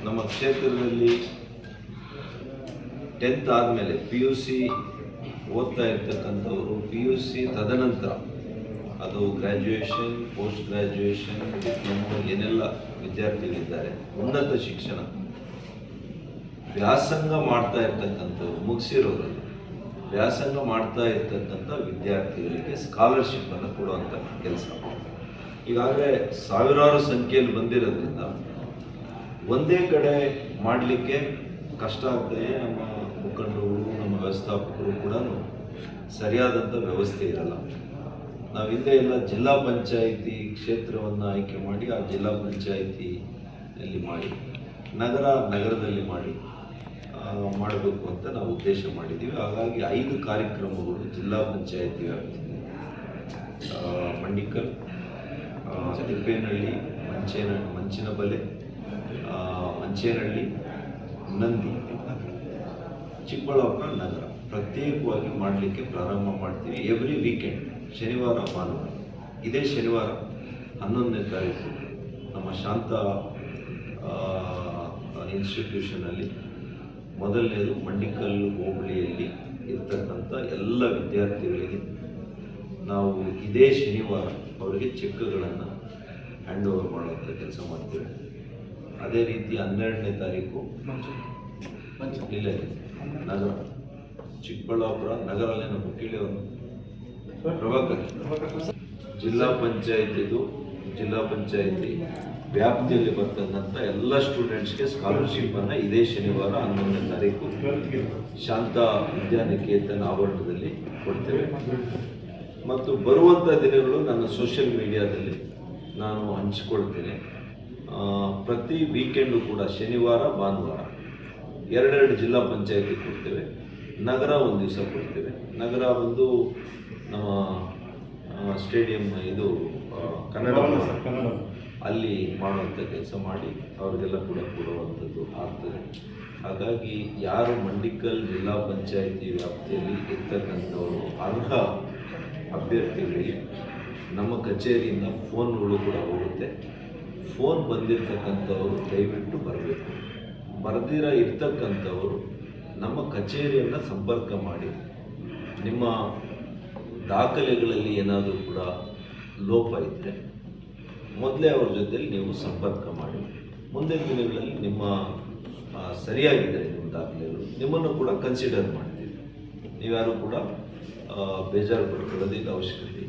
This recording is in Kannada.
ನಮ್ಮ ಕ್ಷೇತ್ರದಲ್ಲಿ 10th ಆದಮೇಲೆ PUC ಓದ್ತಾ ಇರ್ತಕ್ಕಂಥವರು PUC ತದನಂತರ ಅದು ಗ್ರ್ಯಾಜುಯೇಷನ್, ಪೋಸ್ಟ್ ಗ್ರ್ಯಾಜುಯೇಷನ್, ಡಿಪ್ಲೊಮೊ ಏನೆಲ್ಲ ವಿದ್ಯಾರ್ಥಿಗಳಿದ್ದಾರೆ, ಉನ್ನತ ಶಿಕ್ಷಣ ವ್ಯಾಸಂಗ ಮಾಡ್ತಾ ಇರ್ತಕ್ಕಂಥವ್ರು ಮುಗಿಸಿರೋರಲ್ಲಿ ವ್ಯಾಸಂಗ ಮಾಡ್ತಾ ಇರ್ತಕ್ಕಂಥ ವಿದ್ಯಾರ್ಥಿಗಳಿಗೆ ಸ್ಕಾಲರ್ಶಿಪ್ಪನ್ನು ಕೊಡುವಂಥ ಕೆಲಸ ಈಗಾಗಲೇ ಸಾವಿರಾರು ಸಂಖ್ಯೆಯಲ್ಲಿ ಬಂದಿರೋದ್ರಿಂದ ಒಂದೇ ಕಡೆ ಮಾಡಲಿಕ್ಕೆ ಕಷ್ಟ ಆಗ್ತದೆ. ನಮ್ಮ ಮುಖಂಡರು, ನಮ್ಮ ವ್ಯವಸ್ಥಾಪಕರು ಕೂಡ ಸರಿಯಾದಂಥ ವ್ಯವಸ್ಥೆ ಇರಲ್ಲ. ನಾವು ಹಿಂದೆ ಎಲ್ಲ ಜಿಲ್ಲಾ ಪಂಚಾಯಿತಿ ಕ್ಷೇತ್ರವನ್ನು ಆಯ್ಕೆ ಮಾಡಿ ಆ ಜಿಲ್ಲಾ ಪಂಚಾಯಿತಿಯಲ್ಲಿ ಮಾಡಿ ನಗರದಲ್ಲಿ ಮಾಡಬೇಕು ಅಂತ ನಾವು ಉದ್ದೇಶ ಮಾಡಿದ್ದೀವಿ. ಹಾಗಾಗಿ 5 ಕಾರ್ಯಕ್ರಮಗಳು ಜಿಲ್ಲಾ ಪಂಚಾಯಿತಿ ವ್ಯಾಪ್ತಿ, ಮಂಡಿಕಲ್, ತಿಪ್ಪೇನಹಳ್ಳಿ, ಮಂಚಿನಬಲೆ, ಮಂಚೇನಹಳ್ಳಿ, ನಂದಿ, ಚಿಕ್ಕಬಳ್ಳಾಪುರ ನಗರ ಪ್ರತ್ಯೇಕವಾಗಿ ಮಾಡಲಿಕ್ಕೆ ಪ್ರಾರಂಭ ಮಾಡ್ತೀವಿ. ಎವ್ರಿ ವೀಕೆಂಡ್, ಶನಿವಾರ ಭಾನುವಾರ. ಇದೇ ಶನಿವಾರ 11ನೇ ತಾರೀಕು ನಮ್ಮ ಶಾಂತ ಇನ್ಸ್ಟಿಟ್ಯೂಷನಲ್ಲಿ ಮೊದಲನೇದು ಮಂಡಿಕಲ್ ಹೋಬಳಿಯಲ್ಲಿ ಇರ್ತಕ್ಕಂಥ ಎಲ್ಲ ವಿದ್ಯಾರ್ಥಿಗಳಿಗೆ ನಾವು ಇದೇ ಶನಿವಾರ ಅವರಿಗೆ ಚೆಕ್ಗಳನ್ನು ಹ್ಯಾಂಡ್ ಓವರ್ ಮಾಡುವಂಥ ಕೆಲಸ ಮಾಡ್ತೀವಿ. ಅದೇ ರೀತಿ 12ನೇ ತಾರೀಕು ಇಲ್ಲೇ ನಗರ, ಚಿಕ್ಕಬಳ್ಳಾಪುರ ನಗರಲ್ಲಿ ನಮ್ಮ ಕೇಳಿಯವರು ಪ್ರಭಾಕರ್ ಜಿಲ್ಲಾ ಪಂಚಾಯಿತಿ ವ್ಯಾಪ್ತಿಯಲ್ಲಿ ಬರ್ತಕ್ಕಂಥ ಎಲ್ಲ ಸ್ಟೂಡೆಂಟ್ಸ್ಗೆ ಸ್ಕಾಲರ್ಶಿಪ್ಪನ್ನು ಇದೇ ಶನಿವಾರ 11ನೇ ತಾರೀಕು ಶಾಂತ ವಿದ್ಯಾನಿಕೇತನ ಆವರಣದಲ್ಲಿ ಕೊಡ್ತೇವೆ. ಮತ್ತು ಬರುವಂಥ ದಿನಗಳು ನನ್ನ ಸೋಷಿಯಲ್ ಮೀಡಿಯಾದಲ್ಲಿ ನಾನು ಹಂಚಿಕೊಳ್ತೇನೆ. ಪ್ರತಿ ವೀಕೆಂಡು ಕೂಡ ಶನಿವಾರ ಭಾನುವಾರ 2 ಜಿಲ್ಲಾ ಪಂಚಾಯಿತಿ ಕೊಡ್ತೇವೆ, ನಗರ ಒಂದು ದಿವಸ ಕೊಡ್ತೇವೆ. ನಗರ ಬಂದು ನಮ್ಮ ಸ್ಟೇಡಿಯಂ ಇದು ಕನ್ನಡ ಅಲ್ಲಿ ಮಾಡುವಂಥ ಕೆಲಸ ಮಾಡಿ ಅವರಿಗೆಲ್ಲ ಕೂಡ ಕೊಡುವಂಥದ್ದು ಆಗ್ತದೆ. ಹಾಗಾಗಿ ಯಾರು ಮಂಡಿಕಲ್ ಜಿಲ್ಲಾ ಪಂಚಾಯಿತಿ ವ್ಯಾಪ್ತಿಯಲ್ಲಿ ಇರ್ತಕ್ಕಂಥವರು ಅರ್ಹ ಅಭ್ಯರ್ಥಿಗಳಿಗೆ ನಮ್ಮ ಕಚೇರಿಯಿಂದ ಫೋನ್ಗಳು ಕೂಡ ಹೋಗುತ್ತೆ. ಫೋನ್ ಬಂದಿರತಕ್ಕಂಥವರು ದಯವಿಟ್ಟು ಬರಬೇಕು. ಬರೆದಿರ ಇರ್ತಕ್ಕಂಥವರು ನಮ್ಮ ಕಚೇರಿಯನ್ನು ಸಂಪರ್ಕ ಮಾಡಿ ನಿಮ್ಮ ದಾಖಲೆಗಳಲ್ಲಿ ಏನಾದರೂ ಕೂಡ ಲೋಪ ಇದ್ದರೆ ಮೊದಲೇ ಅವ್ರ ಜೊತೆಲಿ ನೀವು ಸಂಪರ್ಕ ಮಾಡಿ. ಮುಂದಿನ ದಿನಗಳಲ್ಲಿ ನಿಮ್ಮ ಸರಿಯಾಗಿದ್ದರೆ ನಿಮ್ಮ ದಾಖಲೆಗಳು ನಿಮ್ಮನ್ನು ಕೂಡ ಕನ್ಸಿಡರ್ ಮಾಡ್ತೀವಿ. ನೀವ್ಯಾರು ಕೂಡ ಬೇಜಾರು ಪಡ್ಕೊಳ್ಳೋದು ಇದು ಅವಶ್ಯಕತೆ.